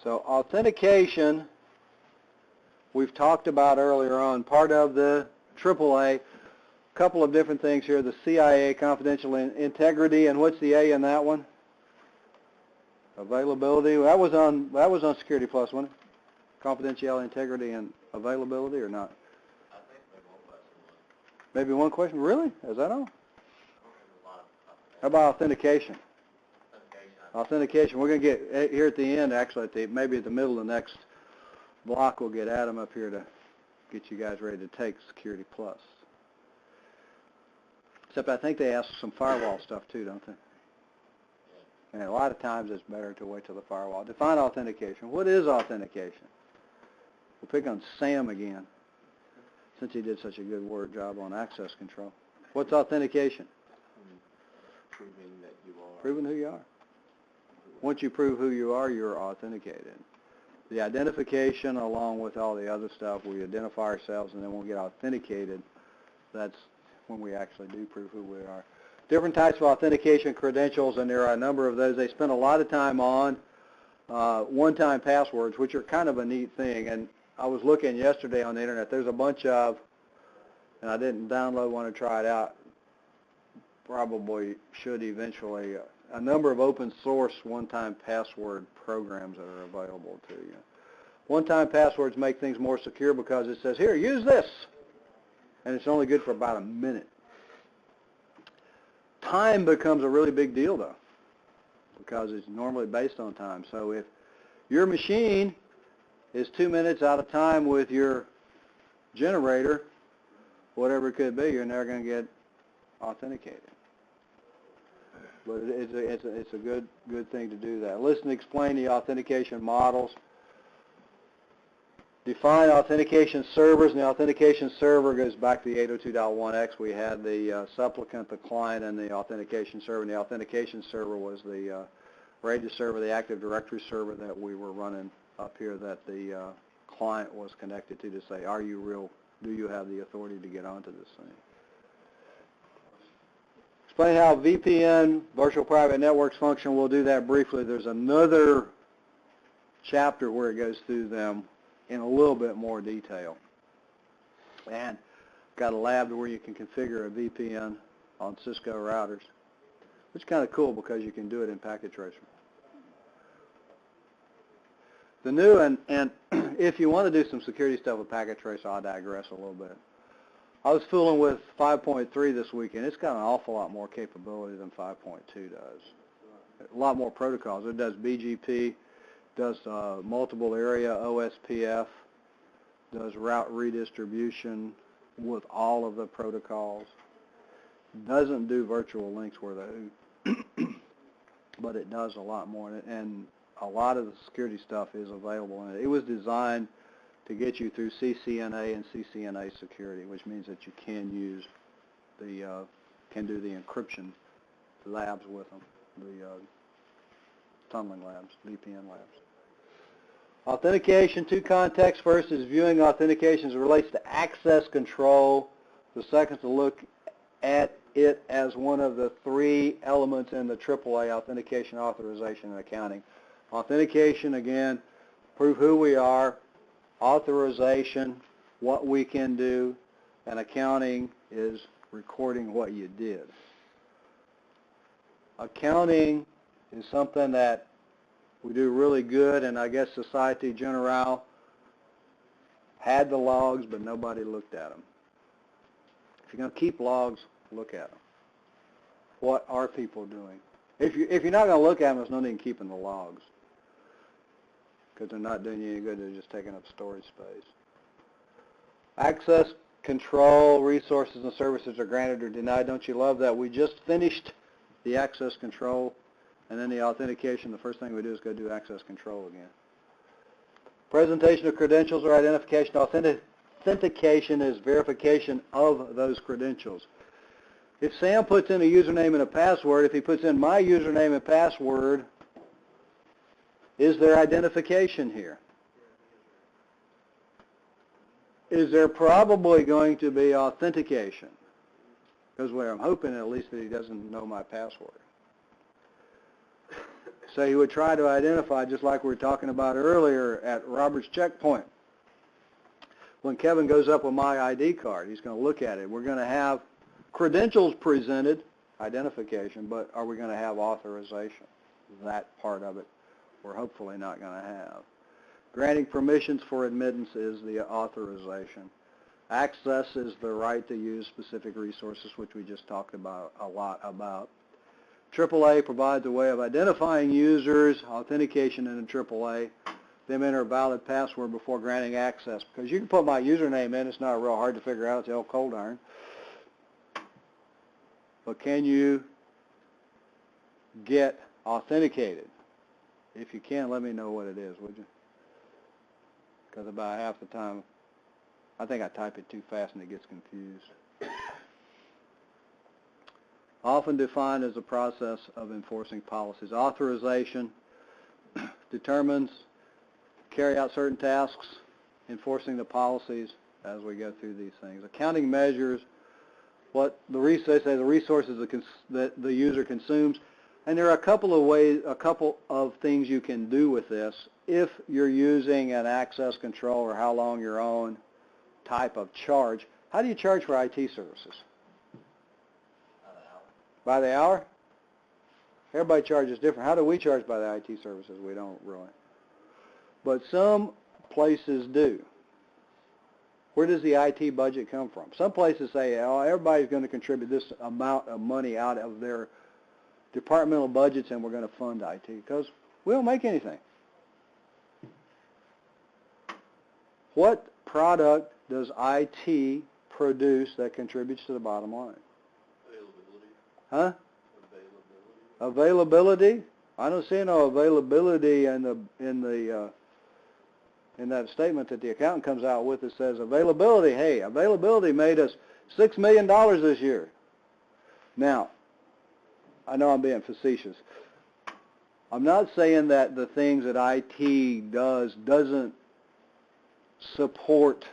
So authentication, we've talked about earlier on, part of the AAA, a couple of different things here, the CIA, confidential integrity, and what's the A in that one? Availability. That was on Security Plus, wasn't it? Confidentiality, integrity, and availability, or not? I think maybe one question. Maybe one question? Really? Is that all? How about authentication? Authentication. We're going to get here at the end, actually, maybe at the middle of the next block, we'll get Adam up here to get you guys ready to take Security Plus. Except I think they ask some firewall stuff too, don't they? And a lot of times it's better to wait till the firewall. Define authentication. What is authentication? We'll pick on Sam again, since he did such a good job on access control. What's authentication? Proving that you are. Proving who you are. Once you prove who you are, you're authenticated. The identification, along with all the other stuff, we identify ourselves and then we'll get authenticated. That's when we actually do prove who we are. Different types of authentication credentials, and there are a number of those. They spend a lot of time on one-time passwords, which are kind of a neat thing. And I was looking yesterday on the internet. There's a bunch of, and I didn't download one to try it out. Probably should eventually. A number of open source one-time password programs that are available to you. One-time passwords make things more secure because it says, here, use this. And it's only good for about a minute. Time becomes a really big deal, though, because it's normally based on time. So if your machine is 2 minutes out of time with your generator, whatever it could be, you're never going to get authenticated. But it's a good thing to do that. Listen to explain the authentication models. Define authentication servers, and the authentication server goes back to the 802.1x. We had the supplicant, the client, and the authentication server. And the authentication server was the radio server, the Active Directory server that we were running up here that the client was connected to say, are you real? Do you have the authority to get onto this thing? Explain how VPN, virtual private networks, function. We'll do that briefly. There's another chapter where it goes through them in a little bit more detail. And got a lab where you can configure a VPN on Cisco routers, which is kind of cool because you can do it in Packet Tracer. The new, and if you want to do some security stuff with Packet Tracer, I'll digress a little bit. I was fooling with 5.3 this weekend. It's got an awful lot more capability than 5.2 does. A lot more protocols. It does BGP, does multiple area OSPF, does route redistribution with all of the protocols. Doesn't do virtual links where they, but it does a lot more. And a lot of the security stuff is available in it. It was designed to get you through CCNA and CCNA security, which means that you can use the, can do the encryption labs with them, the tunneling labs, VPN labs. Authentication, two contexts. First is viewing authentication as it relates to access control. The second is to look at it as one of the three elements in the AAA, authentication, authorization, and accounting. Authentication, again, prove who we are. Authorization, what we can do. And accounting is recording what you did. Accounting is something that we do really good, and I guess Societe Generale had the logs, but nobody looked at them. If you're going to keep logs, look at them. What are people doing? If you're not going to look at them, there's no need in keeping the logs, because they're not doing you any good. They're just taking up storage space. Access control, resources and services are granted or denied. Don't you love that? We just finished the access control, and then the authentication. The first thing we do is go do access control again. Presentation of credentials or identification. Authentication is verification of those credentials. If Sam puts in a username and a password, if he puts in my username and password, is there identification here? Is there probably going to be authentication? Because where I'm hoping at least that he doesn't know my password. So he would try to identify, just like we were talking about earlier at Robert's checkpoint. When Kevin goes up with my ID card, he's going to look at it. We're going to have credentials presented, identification, but are we going to have authorization? That part of it we're hopefully not going to have. Granting permissions for admittance is the authorization. Access is the right to use specific resources, which we just talked about a lot about. AAA provides a way of identifying users, authentication in a AAA, them enter a valid password before granting access. Because you can put my username in, it's not real hard to figure out, it's the old cold iron. But can you get authenticated? If you can, let me know what it is, would you? Because about half the time, I think I type it too fast and it gets confused. Often defined as a process of enforcing policies. Authorization determines, carry out certain tasks, enforcing the policies as we go through these things. Accounting measures what the resources that the user consumes. And there are a couple of ways, a couple of things you can do with this if you're using an access control or how long you're on type of charge. How do you charge for IT services? By the hour? Everybody charges different. How do we charge by the IT services? We don't really. But some places do. Where does the IT budget come from? Some places say, oh, everybody's going to contribute this amount of money out of their departmental budgets and we're going to fund IT because we don't make anything. What product does IT produce that contributes to the bottom line? Huh? Availability? I don't see no availability in that statement that the accountant comes out with that says availability. Hey, availability made us $6 million this year. Now, I know I'm being facetious. I'm not saying that the things that IT doesn't support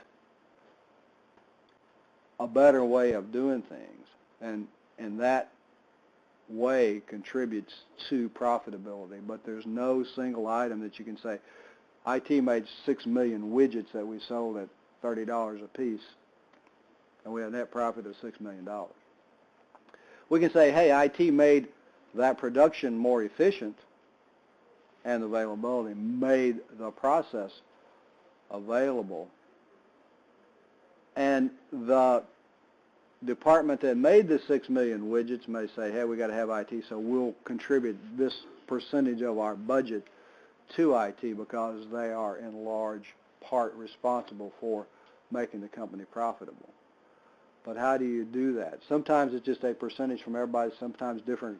a better way of doing things, and that way contributes to profitability, but there's no single item that you can say, IT made 6 million widgets that we sold at $30 a piece, and we had a net profit of $6 million. We can say, hey, IT made that production more efficient, and availability made the process available. And the department that made the 6 million widgets may say, hey, we got to have IT, so we'll contribute this percentage of our budget to IT because they are in large part responsible for making the company profitable. But how do you do that? Sometimes it's just a percentage from everybody, sometimes different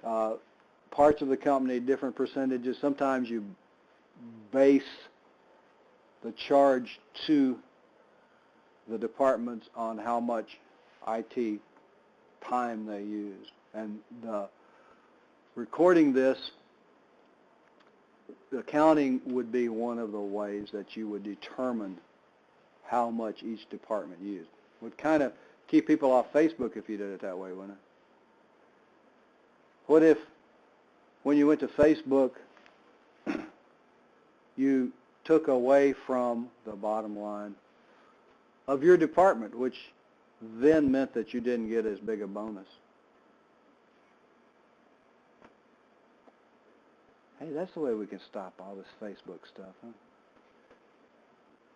parts of the company, different percentages. Sometimes you base the charge to the departments on how much IT time they use. And recording this, the accounting would be one of the ways that you would determine how much each department used. Would kind of keep people off Facebook if you did it that way, wouldn't it? What if when you went to Facebook, you took away from the bottom line of your department, which then meant that you didn't get as big a bonus? Hey, that's the way we can stop all this Facebook stuff, huh?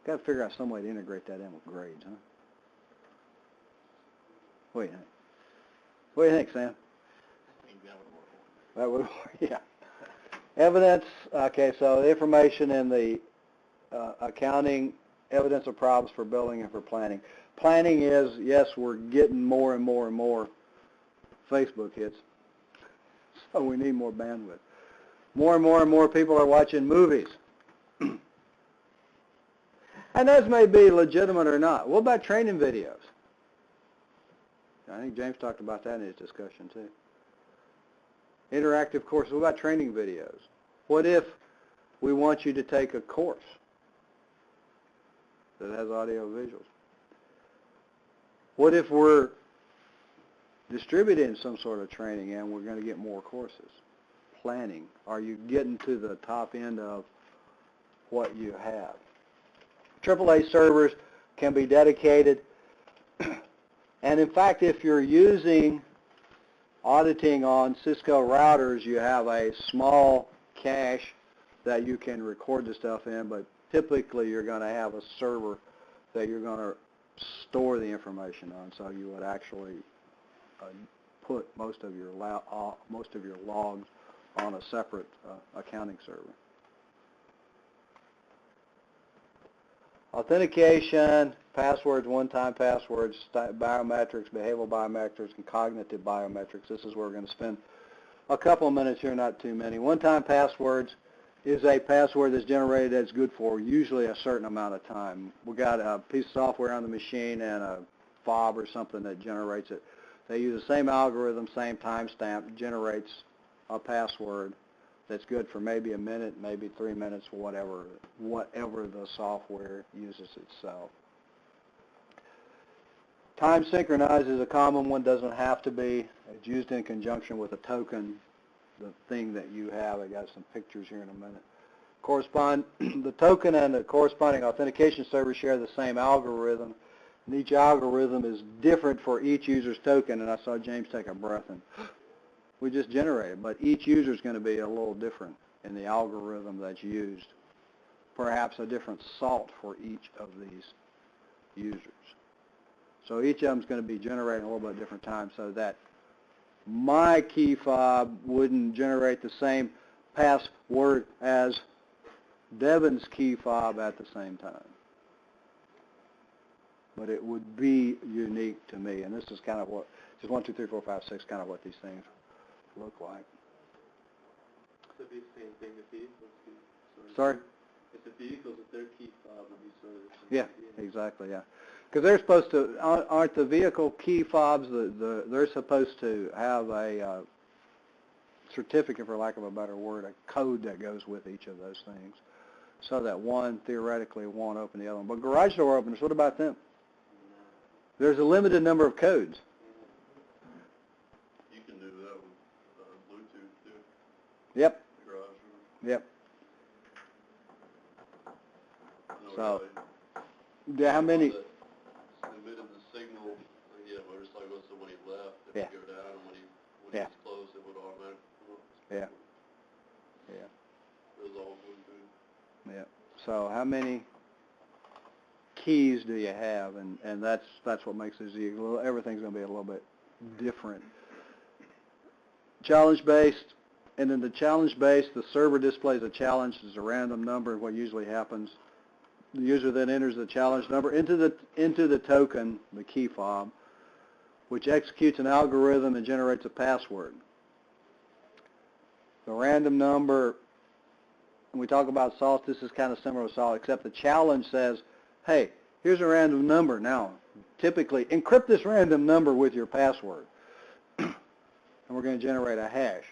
Got to figure out some way to integrate that in with grades, huh? What do you think? What do you think, Sam? That would work, yeah. Evidence, okay, so the information in the accounting, evidence of problems for billing and for planning. Planning is, yes, we're getting more and more and more Facebook hits, so we need more bandwidth. More and more and more people are watching movies. And those may be legitimate or not. What about training videos? I think James talked about that in his discussion too. Interactive courses. What about training videos? What if we want you to take a course that has audio visuals? What if we're distributing some sort of training and we're going to get more courses? planning? Are you getting to the top end of what you have? AAA servers can be dedicated, and in fact, if you're using auditing on Cisco routers, you have a small cache that you can record the stuff in, but typically you're going to have a server that you're going to store the information on, so you would actually put most of your logs on a separate accounting server. Authentication, passwords, one-time passwords, biometrics, behavioral biometrics, and cognitive biometrics. This is where we're going to spend a couple of minutes here, not too many. One-time passwords is a password that's generated that's good for usually a certain amount of time. We got a piece of software on the machine and a fob or something that generates it. They use the same algorithm, same timestamp, generates a password that's good for maybe a minute, maybe 3 minutes, whatever the software uses itself. Time synchronized is a common one, doesn't have to be. It's used in conjunction with a token, the thing that you have. I got some pictures here in a minute. The token and the corresponding authentication server share the same algorithm, and each algorithm is different for each user's token, and I saw James take a breath and we just generated, but each user is going to be a little different in the algorithm that's used. Perhaps a different salt for each of these users. So each of them is going to be generating a little bit different time, so that my key fob wouldn't generate the same password as Devin's key fob at the same time. But it would be unique to me, and this is kind of what, just 1, 2, 3, 4, 5, 6, kind of what these things look like. So the same thing if the Sorry? If the vehicles, if their key fob would be sort of the same. Yeah, exactly, yeah. Because they're supposed to, aren't the vehicle key fobs, they're supposed to have a certificate, for lack of a better word, a code that goes with each of those things, so that one theoretically won't open the other one. But garage door openers, what about them? There's a limited number of codes. You can do that with Bluetooth too. Yep. Garage door. Yep. No, So, really. yeah, how many? Emitted the signal, yeah, motorcycle, so when he left, if Yeah. you go down, and when he Yeah. was close, it would automatically come up. Yeah. Yeah. It was all Bluetooth. Yeah. So how many keys do you have? And that's what makes this easy. Everything's going to be a little bit different. Challenge-based, and in the challenge-based, the server displays a challenge as a random number. What usually happens, the user then enters the challenge number into the token, the key fob, which executes an algorithm and generates a password. The random number, when we talk about SALT, this is kind of similar to SALT, except the challenge says, hey, here's a random number. Now, typically, encrypt this random number with your password, and we're going to generate a hash.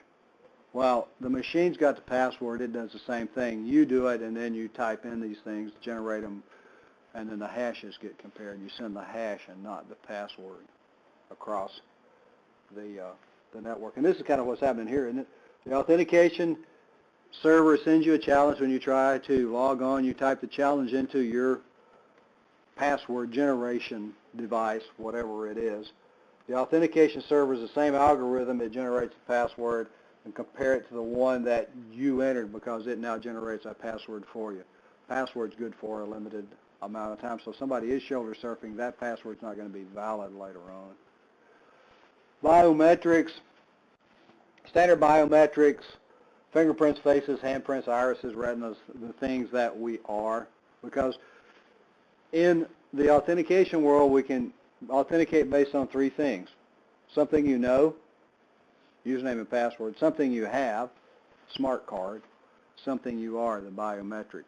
Well, the machine's got the password. It does the same thing. You do it, and then you type in these things, generate them, and then the hashes get compared. You send the hash and not the password across the network. And this is kind of what's happening here, isn't it? The authentication server sends you a challenge when you try to log on. You type the challenge into your password generation device, whatever it is. The authentication server is the same algorithm. It generates the password and compare it to the one that you entered, because it now generates a password for you. Password's good for a limited amount of time. So if somebody is shoulder surfing, that password's not going to be valid later on. Biometrics, standard biometrics, fingerprints, faces, handprints, irises, retinas, the things that we are. Because in the authentication world, we can authenticate based on 3 things. Something you know, username and password, something you have, smart card, something you are, the biometrics.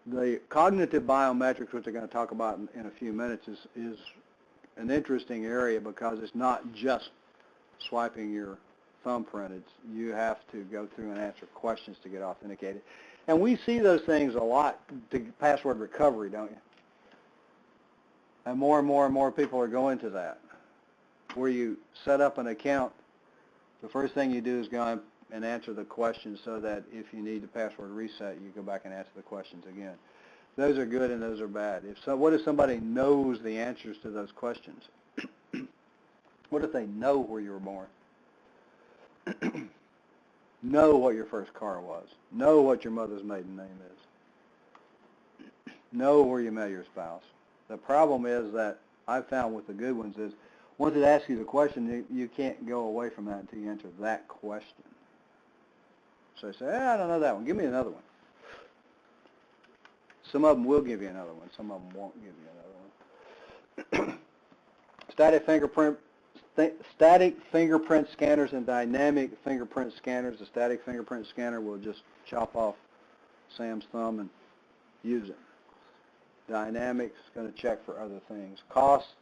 The cognitive biometrics, which we're going to talk about in a few minutes, is an interesting area, because it's not just swiping your thumbprint. You have to go through and answer questions to get authenticated. And we see those things a lot to password recovery, don't you? And more people are going to that, where you set up an account. The first thing you do is go and and answer the questions so that if you need the password reset, you go back and answer the questions again. Those are good and those are bad. What if somebody knows the answers to those questions? What if they know where you were born? Know what your first car was? Know what your mother's maiden name is? Know where you met your spouse? The problem is that I've found with the good ones is once it asks you the question, you can't go away from that until you answer that question. So you say, I don't know that one. Give me another one. Some of them will give you another one. Some of them won't give you another one. Static fingerprint scanners and dynamic fingerprint scanners. The static fingerprint scanner will just chop off Sam's thumb and use it. Dynamic's going to check for other things. Costs.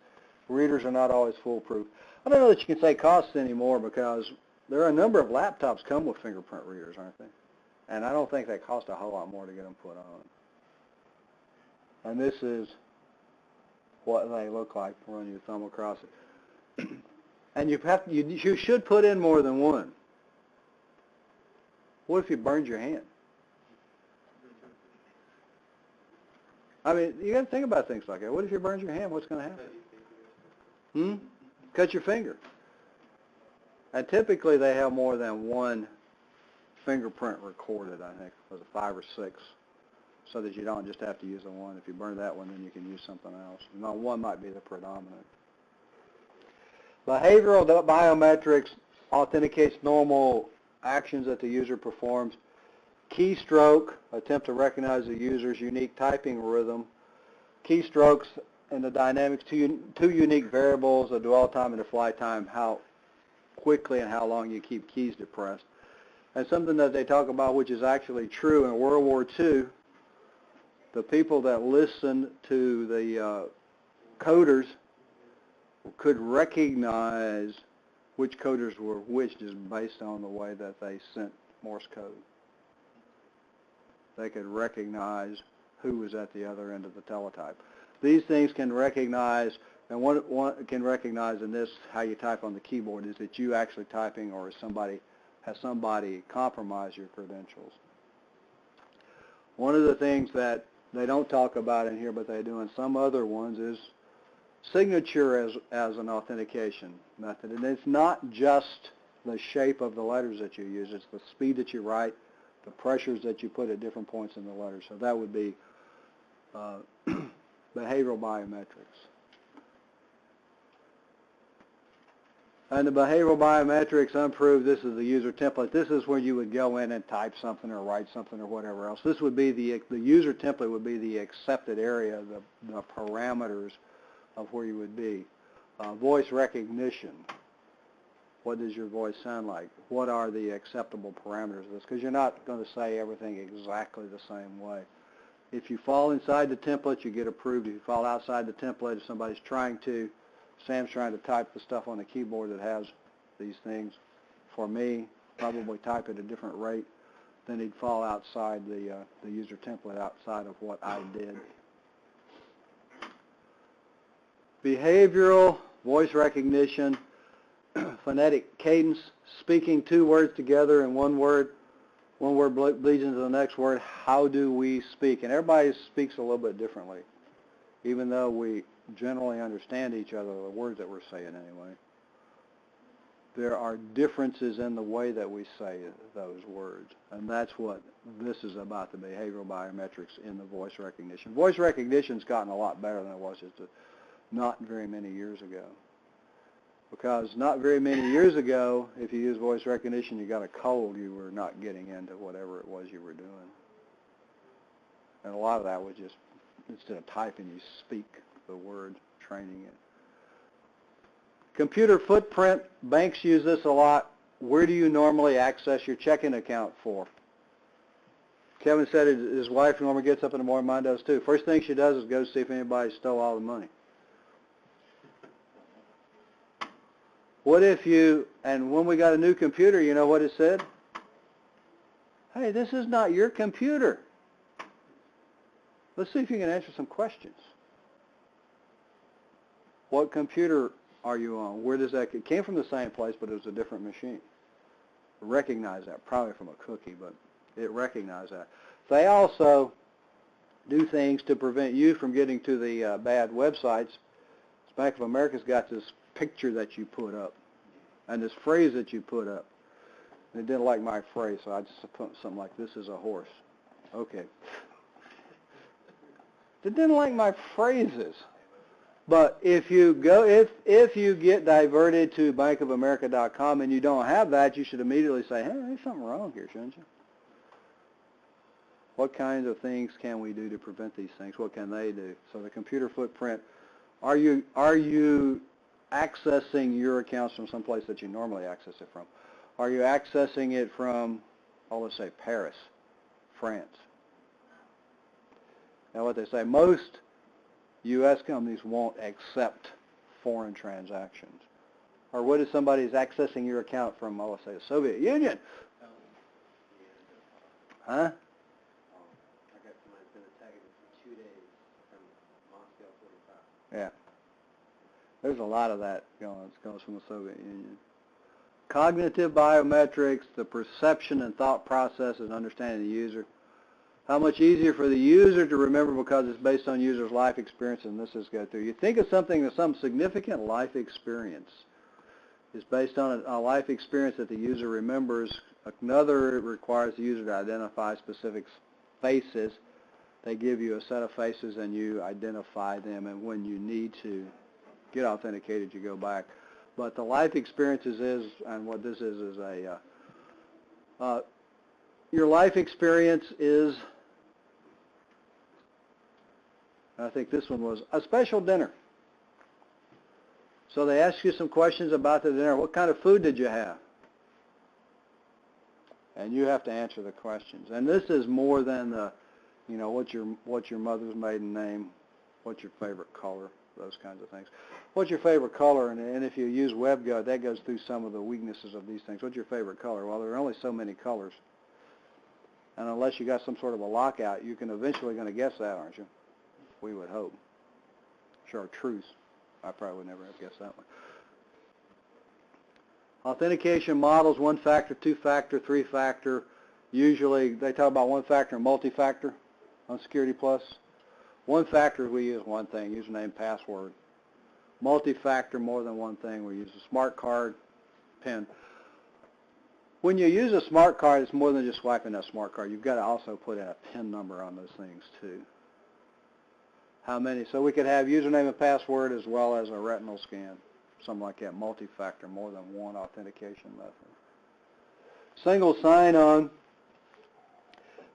Readers are not always foolproof. I don't know that you can say costs anymore because there are a number of laptops come with fingerprint readers, aren't they? And I don't think they cost a whole lot more to get them put on. And this is what they look like. Run your thumb across it. And you should put in more than one. What if you burned your hand? I mean, you got to think about things like that. What if you burned your hand? What's going to happen? Cut your finger. And typically they have more than one fingerprint recorded, I think. Was it 5 or 6? So that you don't just have to use the one. If you burn that one, then you can use something else. No, one might be the predominant. Behavioral biometrics authenticates normal actions that the user performs. Keystroke, attempt to recognize the user's unique typing rhythm. Keystrokes and the dynamics, two unique variables, the dwell time and the fly time, how quickly and how long you keep keys depressed. And something that they talk about, which is actually true in World War II, the people that listened to the coders could recognize which coders were which just based on the way that they sent Morse code. They could recognize who was at the other end of the teletype. These things can recognize, and one can recognize in this how you type on the keyboard is that you actually typing or has somebody compromised your credentials. One of the things that they don't talk about in here, but they do in some other ones, is signature as an authentication method. And it's not just the shape of the letters that you use, it's the speed that you write, the pressures that you put at different points in the letters. So that would be behavioral biometrics. And the behavioral biometrics unproved, this is the user template. This is where you would go in and type something or write something or whatever else. This would be the user template would be the accepted area, the parameters of where you would be. Voice recognition. What does your voice sound like? What are the acceptable parameters of this? Because you're not going to say everything exactly the same way. If you fall inside the template, you get approved. If you fall outside the template, if somebody's Sam's trying to type the stuff on the keyboard that has these things, for me, probably type at a different rate, then he'd fall outside the user template, outside of what I did. Behavioral, voice recognition, phonetic cadence, speaking two words together in one word bleeds into the next word. How do we speak? And everybody speaks a little bit differently, even though we generally understand each other, the words that we're saying anyway. There are differences in the way that we say those words, and that's what this is about, the behavioral biometrics in the voice recognition. Voice recognition's gotten a lot better than it was just not very many years ago. Because not very many years ago, if you used voice recognition, you got a cold, you were not getting into whatever it was you were doing. And a lot of that was just, instead of typing, you speak the word, training it. Computer footprint, banks use this a lot. Where do you normally access your checking account for? Kevin said his wife normally gets up in the morning, mine does too. First thing she does is go see if anybody stole all the money. What if and when we got a new computer, you know what it said? Hey, this is not your computer. Let's see if you can answer some questions. What computer are you on? Where does that, it came from the same place, but it was a different machine. recognize that, probably from a cookie, but it recognized that. They also do things to prevent you from getting to the bad websites. Bank of America's got this picture that you put up and this phrase that you put up. And it didn't like my phrase, so I just put something like, "This is a horse." Okay. It didn't like my phrases. But if you go, if you get diverted to bankofamerica.com and you don't have that, you should immediately say, "Hey, there's something wrong here, shouldn't you?" What kinds of things can we do to prevent these things? What can they do? So the computer footprint, are you accessing your accounts from someplace that you normally access it from? Are you accessing it from, let's say, Paris, France? Now what they say, most U.S. companies won't accept foreign transactions. Or what if somebody's accessing your account from, let's say, the Soviet Union? Huh? Yeah. There's a lot of that going. It goes from the Soviet Union. Cognitive biometrics, the perception and thought process and understanding the user. How much easier for the user to remember because it's based on user's life experience, and this is go through. You think of something as some significant life experience. It's based on a life experience that the user remembers. Another requires the user to identify specific faces. They give you a set of faces and you identify them, and when you need to get authenticated, you go back. But the life experiences is, and what this is your life experience is, I think this one was, a special dinner. So they ask you some questions about the dinner. What kind of food did you have? And you have to answer the questions. And this is more than the, what's your mother's maiden name, what's your favorite color, those kinds of things. What's your favorite color? And if you use WebGov, that goes through some of the weaknesses of these things. What's your favorite color? Well, there are only so many colors. And unless you got some sort of a lockout, you're eventually going to guess that, aren't you? We would hope. Chartreuse. I probably would never have guessed that one. Authentication models, 1-factor, 2-factor, 3-factor. Usually they talk about 1-factor and multi-factor on Security Plus. 1-factor, we use one thing, username, password. Multi-factor, more than one thing. We use a smart card, PIN. When you use a smart card, it's more than just swiping a smart card. You've got to also put in a PIN number on those things too. How many? So we could have username and password as well as a retinal scan, something like that, multi-factor, more than one authentication method. Single sign-on.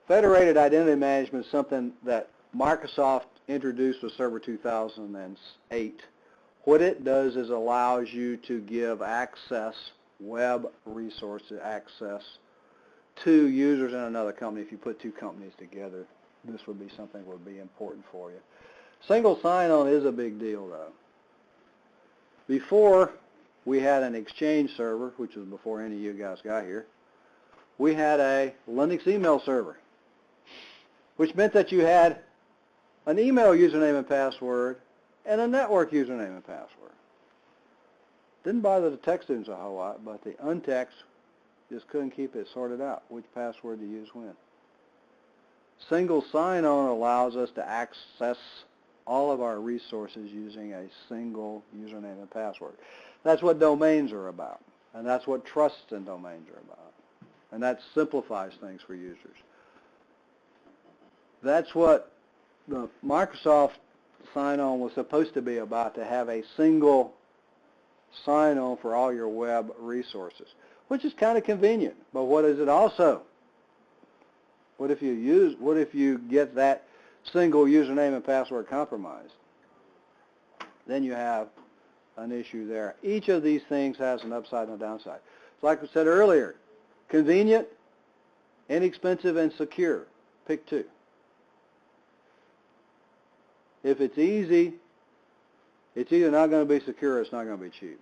Federated identity management is something that Microsoft introduced with Server 2008. What it does is allows you to give access, web resources access, to users in another company. If you put two companies together, this would be something that would be important for you. Single sign-on is a big deal, though. Before, we had an Exchange server, which was before any of you guys got here. We had a Linux email server, which meant that you had an email username and password and a network username and password. Didn't bother the tech students a whole lot, but the untechs just couldn't keep it sorted out, which password to use when. Single sign-on allows us to access all of our resources using a single username and password. That's what domains are about, and that's what trusts in domains are about, and that simplifies things for users. That's what the Microsoft sign-on was supposed to be about, to have a single sign-on for all your web resources, which is kind of convenient. But what is it also? What if you get that single username and password compromised? Then you have an issue there. Each of these things has an upside and a downside. So like we said earlier, convenient, inexpensive, and secure. Pick two. If it's easy, it's either not going to be secure or it's not going to be cheap.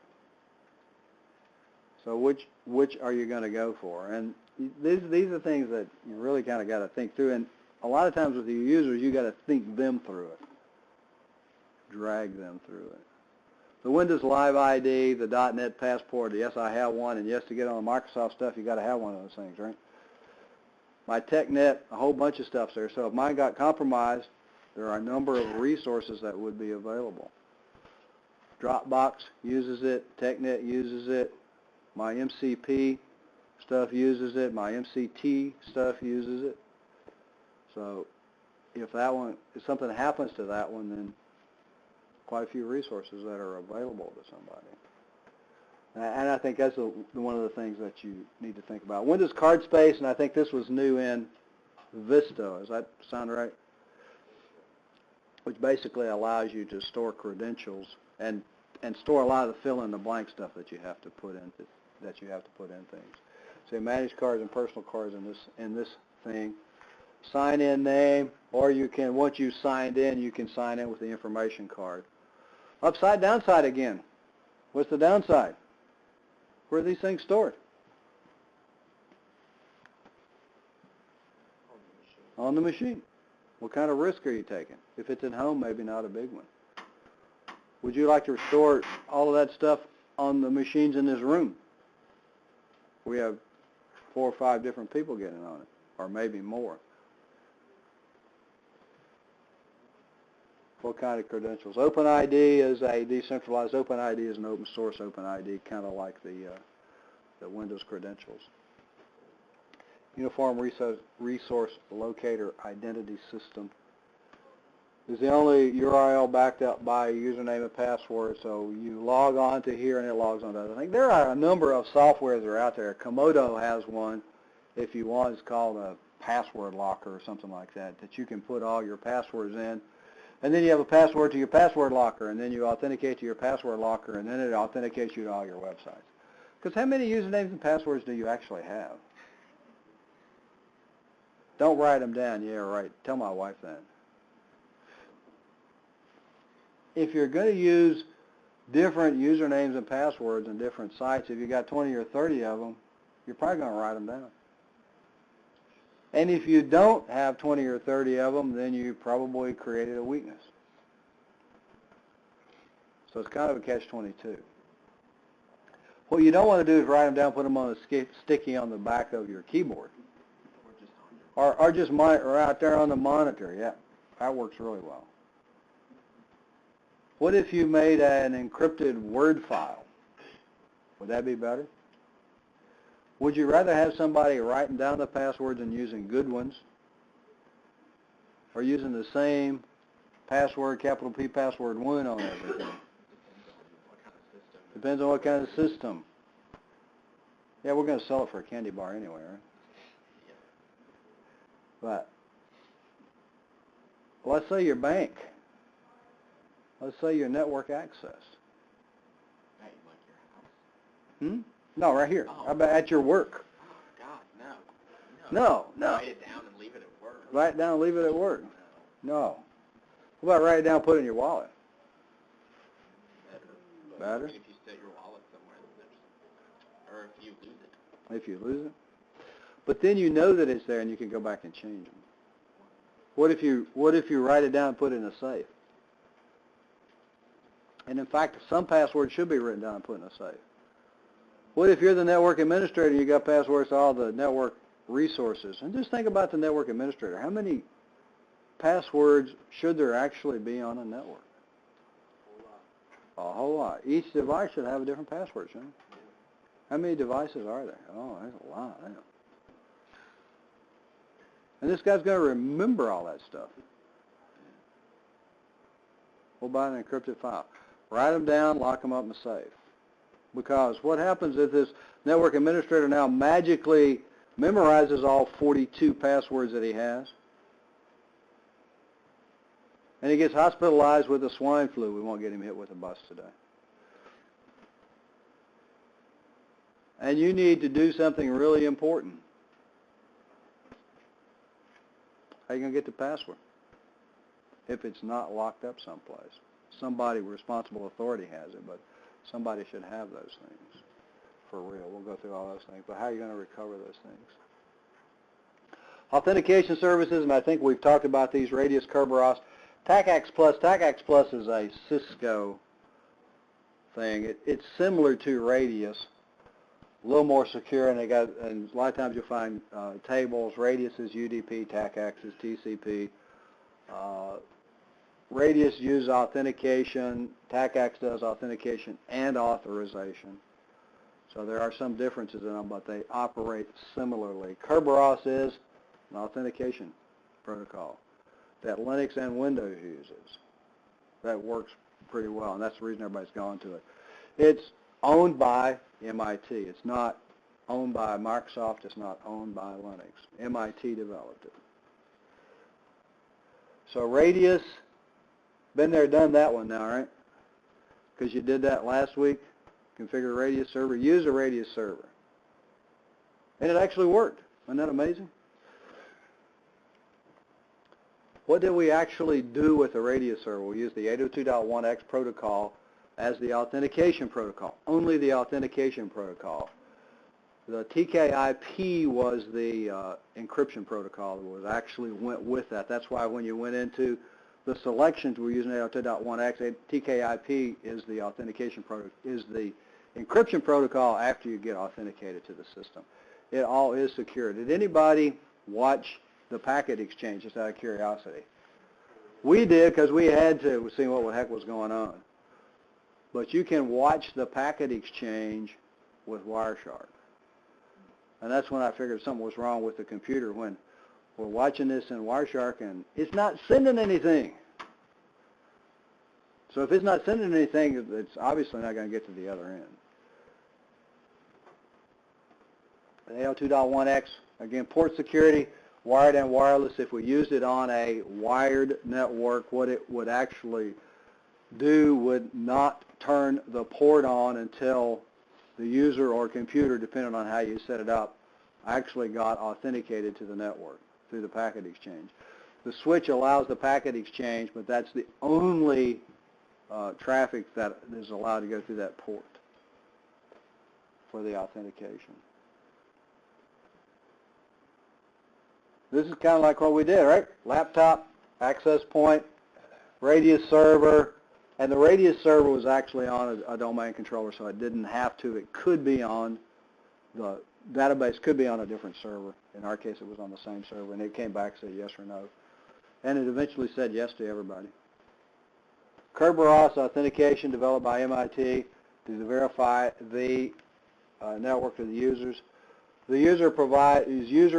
So which are you going to go for? And these are things that you really kind of got to think through. And a lot of times with your users, you got to think them through it, drag them through it. The Windows Live ID, the .NET Passport, yes, I have one, and yes, to get on the Microsoft stuff, you got to have one of those things, right? My TechNet, a whole bunch of stuff's there. So if mine got compromised, there are a number of resources that would be available. Dropbox uses it, TechNet uses it, my MCP stuff uses it, my MCT stuff uses it. So if something happens to that one, then quite a few resources that are available to somebody. And I think that's one of the things that you need to think about. Windows Card Space, and I think this was new in Vista. Does that sound right? Which basically allows you to store credentials and store a lot of the fill-in-the-blank stuff that you have to put in things. So you manage cards and personal cards in this thing. Sign-in name, or you can, once you signed in, you can sign in with the information card. Upside, downside again. What's the downside? Where are these things stored? On the machine. What kind of risk are you taking? If it's at home, maybe not a big one. Would you like to store all of that stuff on the machines in this room? We have 4 or 5 different people getting on it, or maybe more. What kind of credentials? OpenID is a decentralized. OpenID is an open source OpenID, kind of like the Windows credentials. Uniform Resource Locator Identity System is the only URL backed up by a username and password. So you log on to here and it logs on to other things. There are a number of softwares that are out there. Komodo has one, if you want. It's called a password locker or something like that you can put all your passwords in. And then you have a password to your password locker, and then you authenticate to your password locker, and then it authenticates you to all your websites. Because how many usernames and passwords do you actually have? Don't write them down. Yeah, right. Tell my wife that. If you're going to use different usernames and passwords in different sites, if you got 20 or 30 of them, you're probably going to write them down. And if you don't have 20 or 30 of them, then you probably created a weakness. So it's kind of a catch-22. What you don't want to do is write them down, put them on a sticky on the back of your keyboard. Or just right there on the monitor. Yeah, that works really well. What if you made an encrypted Word file? Would that be better? Would you rather have somebody writing down the passwords and using good ones, or using the same password, capital P password 1 on everything? Depends on what kind of system. Yeah, we're going to sell it for a candy bar anyway, right? But let's say your bank. Let's say your network access. Like your house? No, right here. Oh. How about at your work? Oh, God, no. No. Write it down and leave it at work. Write it down and leave it at work. No. How about write it down and put it in your wallet? Better? I mean, if you set your wallet somewhere, or if you lose it. If you lose it? But then you know that it's there and you can go back and change them. What if you write it down and put it in a safe? And in fact, some passwords should be written down and put in a safe. What if you're the network administrator and you got passwords to all the network resources? And just think about the network administrator. How many passwords should there actually be on a network? A whole lot. Each device should have a different password, shouldn't it? How many devices are there? Oh, there's a lot. And this guy's going to remember all that stuff. What about an encrypted file? Write them down, lock them up in a safe. Because what happens if this network administrator now magically memorizes all 42 passwords that he has, and he gets hospitalized with the swine flu? We won't get him hit with a bus today. And you need to do something really important. How are you going to get the password if it's not locked up someplace? Somebody, responsible authority has it, but somebody should have those things for real. We'll go through all those things, but how are you going to recover those things? Authentication services, and I think we've talked about these, Radius, Kerberos. TACAX Plus. TACAX Plus is a Cisco thing. It's similar to Radius, a little more secure, and and a lot of times you'll find tables. Radius is UDP, TACAX is TCP. Radius uses authentication, TACAX does authentication and authorization. So there are some differences in them, but they operate similarly. Kerberos is an authentication protocol that Linux and Windows uses. That works pretty well, and that's the reason everybody's gone to it. It's owned by MIT. It's not owned by Microsoft. It's not owned by Linux. MIT developed it. So Radius, been there, done that one now, right? Because you did that last week. Configure a Radius server. Use a Radius server. And it actually worked. Isn't that amazing? What did we actually do with the Radius server? We used the 802.1x protocol as the authentication protocol, only the authentication protocol. The TKIP was the encryption protocol that was actually went with that. That's why when you went into the selections, we're using 802.1x. TKIP is the authentication is the encryption protocol after you get authenticated to the system. It all is secure. Did anybody watch the packet exchange, just out of curiosity? We did, because we had to see what the heck was going on. But you can watch the packet exchange with Wireshark. And that's when I figured something was wrong with the computer, when we're watching this in Wireshark and it's not sending anything. So if it's not sending anything, it's obviously not going to get to the other end. The 802.1x, again, port security, wired and wireless. If we used it on a wired network, what it would actually do would not turn the port on until the user or computer, depending on how you set it up, actually got authenticated to the network through the packet exchange. The switch allows the packet exchange, but that's the only traffic that is allowed to go through that port for the authentication. This is kind of like what we did, right? Laptop, access point, Radius server, and the Radius server was actually on a domain controller, so it didn't have to. It could be on, the database could be on a different server. In our case, it was on the same server, and it came back and said yes or no. And it eventually said yes to everybody. Kerberos authentication developed by MIT to verify the network of the users. The user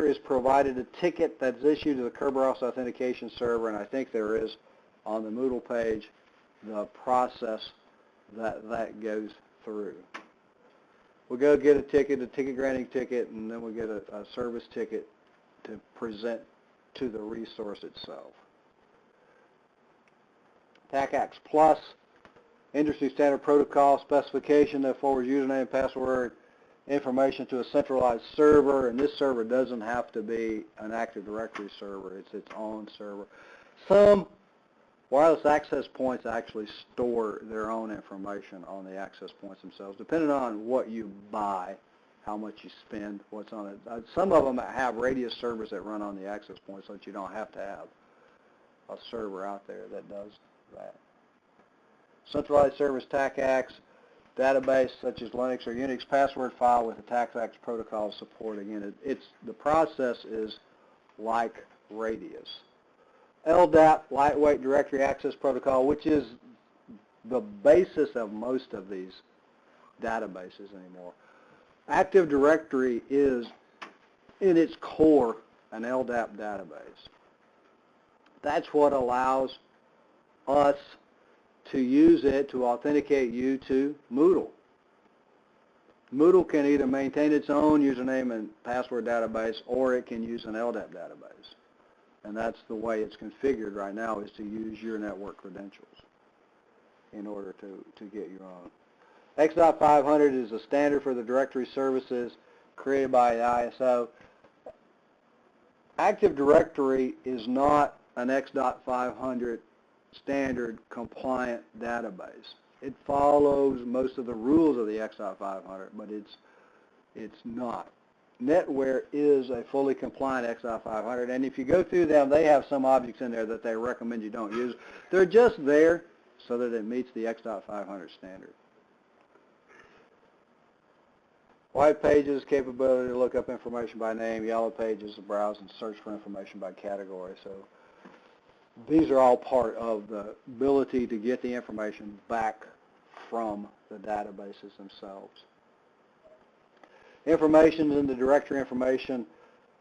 is provided a ticket that's issued to the Kerberos authentication server, and I think there is on the Moodle page the process that goes through. We'll go get a ticket granting ticket, and then we'll get a service ticket to present to the resource itself. TACAX Plus, industry standard protocol specification that forwards username and password information to a centralized server, and this server doesn't have to be an Active Directory server. It's its own server. Some wireless access points actually store their own information on the access points themselves, depending on what you buy, how much you spend, what's on it. Some of them have Radius servers that run on the access points, so that you don't have to have a server out there that does that. Centralized service TACAX, database such as Linux or Unix password file with the TACAX protocol support. Again, the process is like Radius. LDAP, Lightweight Directory Access Protocol, which is the basis of most of these databases anymore. Active Directory is, in its core, an LDAP database. That's what allows us to use it to authenticate you to Moodle. Moodle can either maintain its own username and password database, or it can use an LDAP database. And that's the way it's configured right now, is to use your network credentials in order to get your own. X.500 is a standard for the directory services created by the ISO. Active Directory is not an X.500 standard compliant database. It follows most of the rules of the X.500, but it's not. NetWare is a fully compliant X.500, and if you go through them, they have some objects in there that they recommend you don't use. They're just there so that it meets the X.500 standard. White pages, capability to look up information by name. Yellow pages, to browse and search for information by category. So these are all part of the ability to get the information back from the databases themselves. Information in the directory information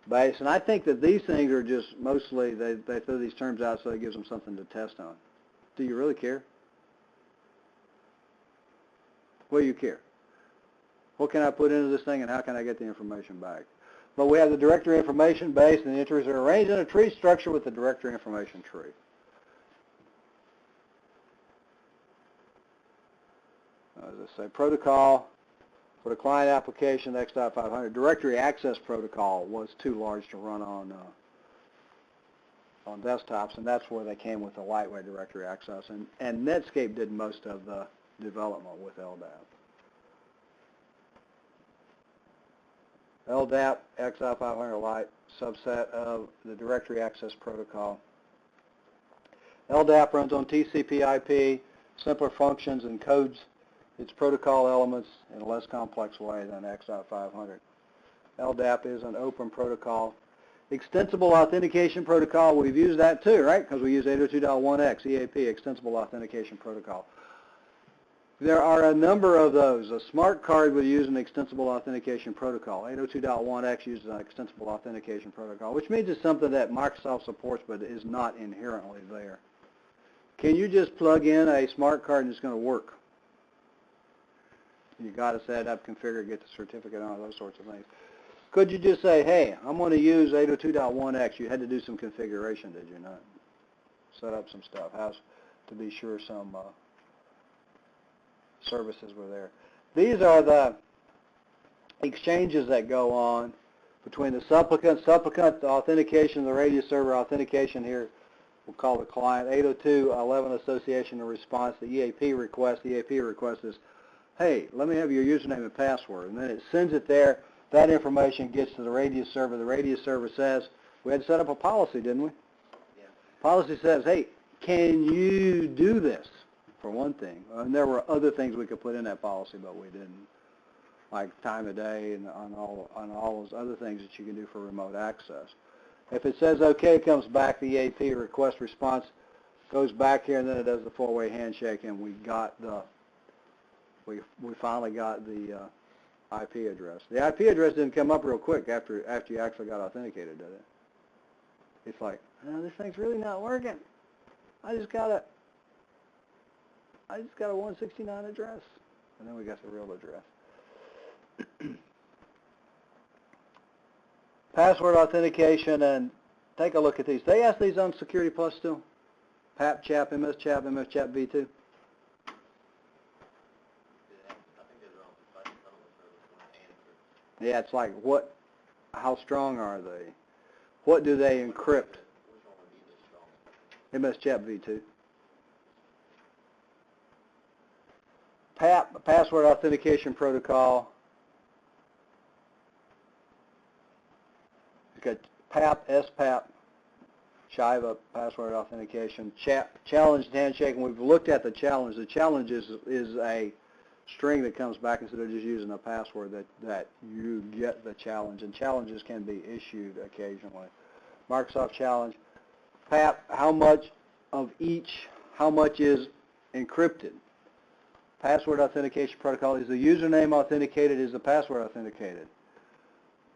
base, and I think that these things are just mostly, they throw these terms out so it gives them something to test on. Do you really care? What do you care? What can I put into this thing and how can I get the information back? But we have the directory information base, and the entries are arranged in a tree structure with the directory information tree. As I say, protocol for the client application X.500. Directory access protocol was too large to run on desktops, and that's where they came with the lightweight directory access. And Netscape did most of the development with LDAP. LDAP, X.500 Lite, subset of the directory access protocol. LDAP runs on TCP/IP, simpler functions and codes its protocol elements in a less complex way than X.500. LDAP is an open protocol. Extensible Authentication Protocol, we've used that too, right? Because we use 802.1x, EAP, Extensible Authentication Protocol. There are a number of those. A smart card would use an Extensible Authentication Protocol. 802.1x uses an Extensible Authentication Protocol, which means it's something that Microsoft supports but is not inherently there. Can you just plug in a smart card and it's going to work? You got to set it up, configure it, get the certificate on it, those sorts of things. Could you just say, hey, I'm going to use 802.1x? You had to do some configuration, did you not? Set up some stuff. Has to be sure some services were there. These are the exchanges that go on between the supplicant authentication, the radius server authentication here, we'll call the client, 802.11 association and response, the EAP request. The EAP request is, hey, let me have your username and password. And then it sends it there. That information gets to the radius server. The radius server says, we had to set up a policy, didn't we? Yeah. Policy says, hey, can you do this, for one thing? And there were other things we could put in that policy, but we didn't, like time of day and on all those other things that you can do for remote access. If it says okay, it comes back, the EAP request response goes back here, and then it does the four-way handshake, and we finally got the IP address. The IP address didn't come up real quick after you actually got authenticated, did it? It's like, no, this thing's really not working. I just got a 169 address, and then we got the real address. Password authentication, and take a look at these. They ask these on Security Plus still? PAP, CHAP, MS CHAP, MS CHAP V2. Yeah, it's like how strong are they? What do they encrypt? MS CHAP V2. PAP, Password Authentication Protocol. You've got PAP, SPAP, Shiva, Password Authentication, Challenged Handshake, and we've looked at the challenge. The challenge is a string that comes back instead of just using a password that you get the challenge, and challenges can be issued occasionally. Microsoft Challenge. PAP, how much is encrypted? Password Authentication Protocol, is the username authenticated, is the password authenticated?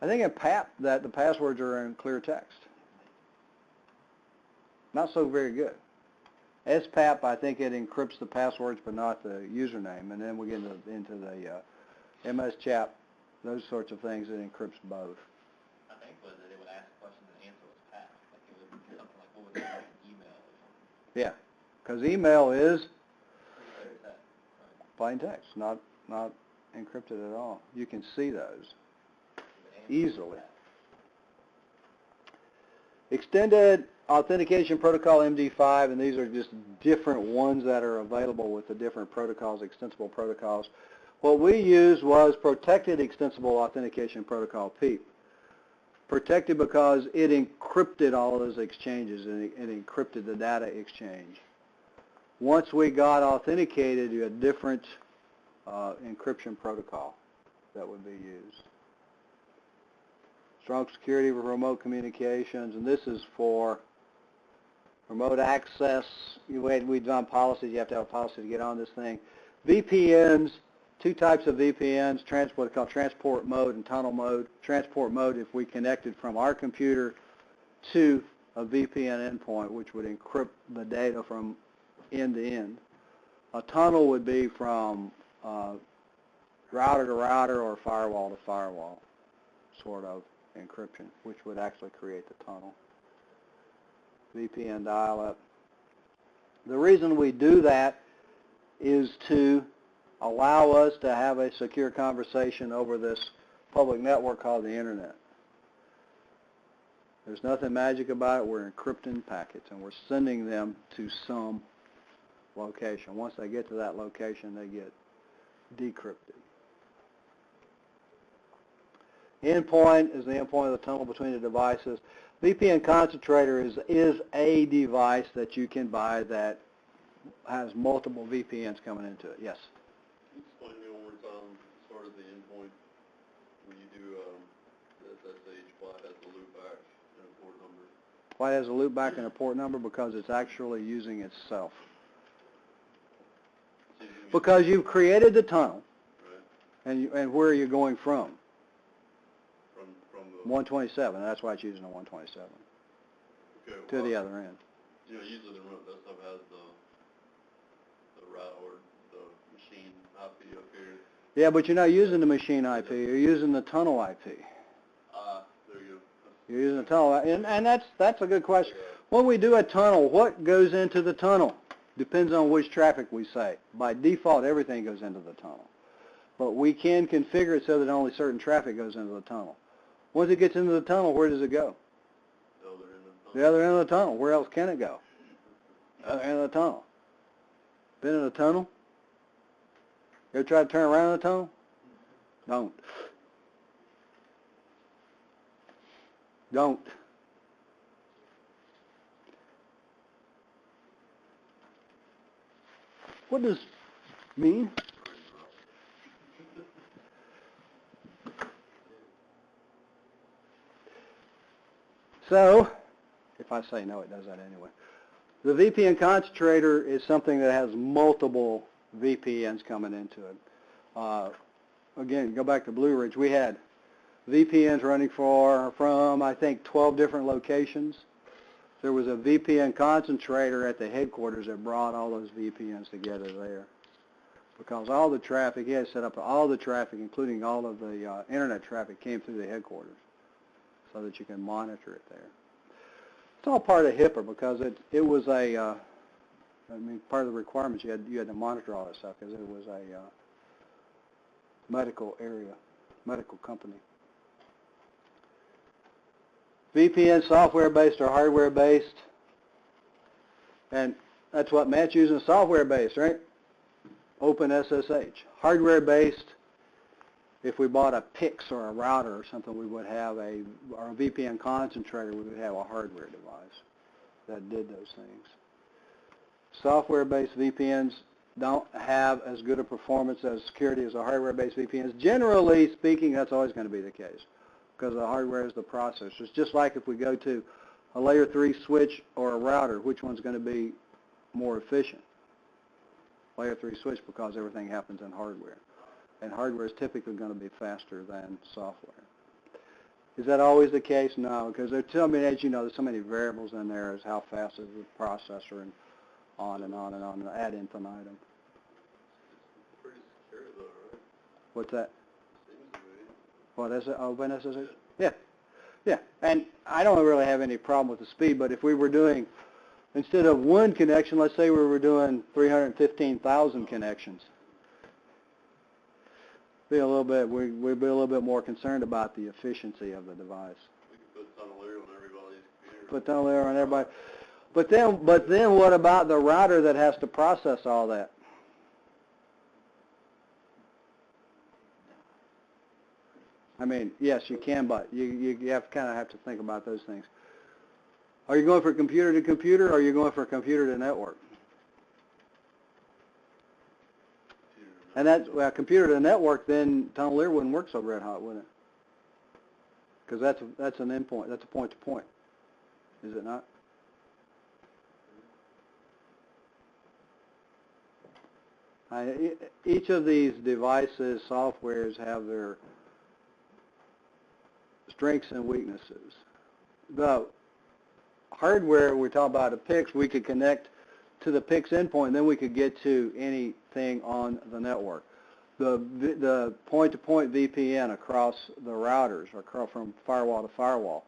I think in PAP that the passwords are in clear text. Not so very good. SPAP, I think it encrypts the passwords but not the username, and then we get into the MS CHAP, those sorts of things, it encrypts both. I think was that it would ask questions and answer was PAP. Like it would do something like, what would they write in email or something? Yeah, because email is Plain text, right? plain text, not encrypted at all. You can see those easily. Extended Authentication Protocol MD5, and these are just different ones that are available with the different protocols, extensible protocols. What we used was Protected Extensible Authentication Protocol, PEEP. Protected because it encrypted all of those exchanges, and it encrypted the data exchange. Once we got authenticated, you had a different encryption protocol. that would be used. Strong security for remote communications, and this is for remote access. We've done policies. You have to have a policy to get on this thing. VPNs, two types of VPNs, what called transport mode and tunnel mode. Transport mode if we connected from our computer to a VPN endpoint, which would encrypt the data from end to end. A tunnel would be from router to router or firewall to firewall, sort of encryption, which would actually create the tunnel. VPN dial-up. The reason we do that is to allow us to have a secure conversation over this public network called the Internet. There's nothing magic about it. We're encrypting packets, and we're sending them to some location. Once they get to that location, they get decrypted. Endpoint is the endpoint of the tunnel between the devices. VPN concentrator is a device that you can buy that has multiple VPNs coming into it. Yes? Can you explain to me one more time, as far as the endpoint, when you do the SSH, why it has a loopback and a port number? Why it has a loopback and a port number? Because it's actually using itself. Because you've created the tunnel, right. And where are you going from? From the 127. That's why it's using a 127. Okay, to the other end. You know, usually that stuff has the route or the machine IP up here. Yeah, but you're not using the machine IP. You're using the tunnel IP. There you go. You're using the tunnel, and that's a good question. When we do a tunnel, what goes into the tunnel? Depends on which traffic we say. By default, everything goes into the tunnel. But we can configure it so that only certain traffic goes into the tunnel. Once it gets into the tunnel, where does it go? The other end of the tunnel. Where else can it go? The other end of the tunnel. Been in a tunnel? You ever try to turn around in a tunnel? Don't. Don't. What does mean? So, if I say no, it does that anyway. The VPN concentrator is something that has multiple VPNs coming into it. Again, go back to Blue Ridge. We had VPNs running from, I think, 12 different locations. There was a VPN concentrator at the headquarters that brought all those VPNs together there. Because all the traffic, he had set up all the traffic, including all of the internet traffic, came through the headquarters so that you can monitor it there. It's all part of HIPAA because it was a, part of the requirements you had to monitor all that stuff because it was a medical area, medical company. VPN software-based or hardware-based, and that's what Matt's using, software-based, right? OpenSSH. Hardware-based, if we bought a PIX or a router or something, we would have or a VPN concentrator, we would have a hardware device that did those things. Software-based VPNs don't have as good a performance as security as the hardware-based VPNs. Generally speaking, that's always going to be the case because the hardware is the processor. It's just like if we go to a layer 3 switch or a router, which one's going to be more efficient? Layer 3 switch because everything happens in hardware. And hardware is typically going to be faster than software. Is that always the case? No, because there's so many, as you know, there's so many variables in there as how fast is the processor and on and on and on ad infinitum. It's pretty secure though, right? What's that? Seems to be. What is it? OpenSSH? Yeah. Yeah. And I don't really have any problem with the speed, but if we were doing, instead of one connection, let's say we were doing 315,000 connections, we'd be a little bit more concerned about the efficiency of the device. We could put tunnel layer on everybody's computer. Put tunnel layer on everybody. But then what about the router that has to process all that? I mean, yes, you can, but you kind of have to think about those things. Are you going for computer to computer, or are you going for computer to network? Computer to And that's, well, computer to the network, then tunnel leer wouldn't work so red hot, would it? Because that's an endpoint. That's a point-to-point, is it not? Each of these devices, softwares, have their strengths and weaknesses. The hardware, we talk about a PIX, we could connect to the PIX endpoint, and then we could get to anything on the network. The point-to-point VPN across the routers, or from firewall to firewall.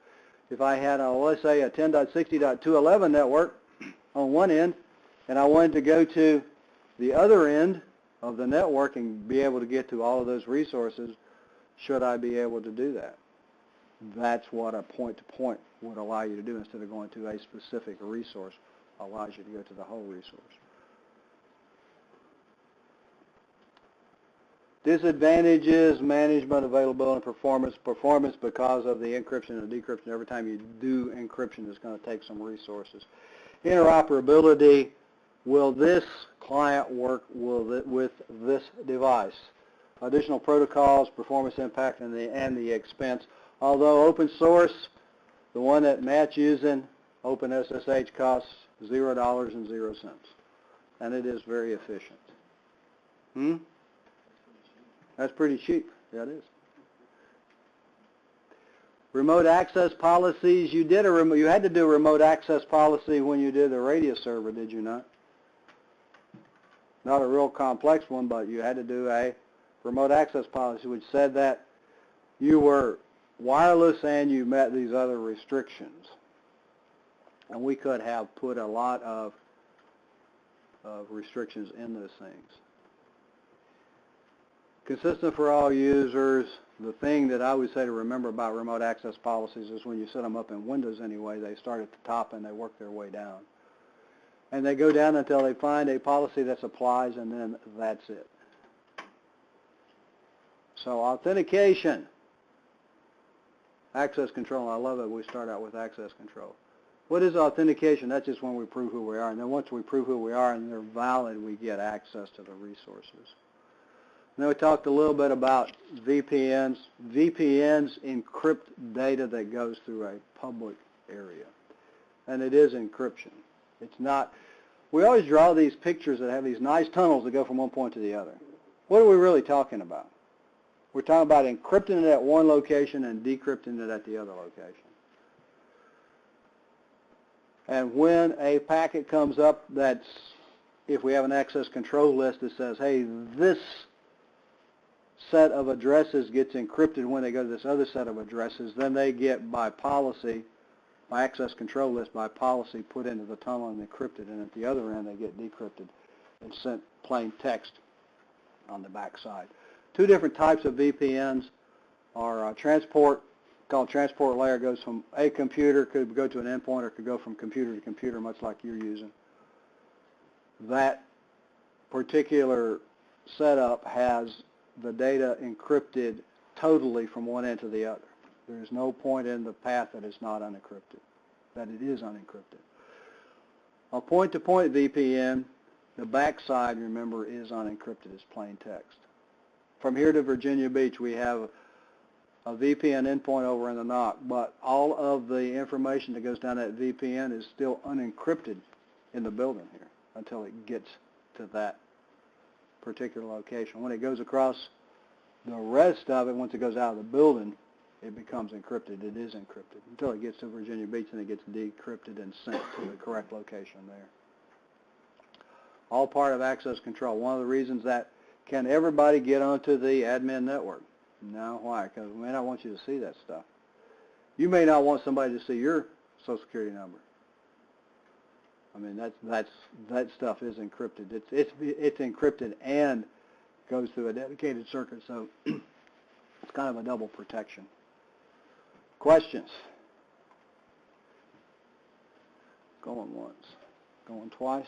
If I had, let's say, a 10.60.211 network on one end, and I wanted to go to the other end of the network and be able to get to all of those resources, should I be able to do that? That's what a point-to-point would allow you to do instead of going to a specific resource, allows you to go to the whole resource. Disadvantages, management, availability, and performance. Performance because of the encryption and decryption. Every time you do encryption, it's going to take some resources. Interoperability. Will this client work with this device? Additional protocols, performance impact, and the expense. Although open source, the one that Matt's using, OpenSSH, costs $0.00, and it is very efficient. That's pretty cheap. Yeah, it is. Remote access policies. You had to do a remote access policy when you did the radius server, did you not? Not a real complex one, but you had to do a remote access policy which said that you were wireless and you met these other restrictions. And we could have put a lot of restrictions in those things. Consistent for all users. The thing that I would say to remember about remote access policies is when you set them up in Windows anyway, they start at the top and they work their way down. And they go down until they find a policy that applies, and then that's it. So authentication, access control. I love it. We start out with access control. What is authentication? That's just when we prove who we are. And then once we prove who we are and they're valid, we get access to the resources. Then we talked a little bit about VPNs. VPNs encrypt data that goes through a public area. And it is encryption. It's not, we always draw these pictures that have these nice tunnels that go from one point to the other. What are we really talking about? We're talking about encrypting it at one location and decrypting it at the other location. And when a packet comes up that's, if we have an access control list that says, hey, this set of addresses gets encrypted when they go to this other set of addresses, then they get by policy, by access control list, by policy, put into the tunnel and encrypted, and at the other end they get decrypted and sent plain text on the back side. Two different types of VPNs are transport, called transport layer, goes from a computer, could go to an endpoint, or could go from computer to computer, much like you're using. That particular setup has the data encrypted totally from one end to the other. There is no point in the path that is not unencrypted, that it is unencrypted. A point-to-point VPN, the backside, remember, is unencrypted as plain text. From here to Virginia Beach, we have a VPN endpoint over in the NOC, but all of the information that goes down that VPN is still unencrypted in the building here until it gets to that particular location. When it goes across the rest of it, once it goes out of the building, it becomes encrypted. It is encrypted until it gets to Virginia Beach, and it gets decrypted and sent to the correct location there. All part of access control. One of the reasons that can everybody get onto the admin network? No, why? Because we may not want you to see that stuff. You may not want somebody to see your Social Security number. I mean, that stuff is encrypted. It's encrypted and goes through a dedicated circuit, so it's kind of a double protection. Questions? Going once, going twice.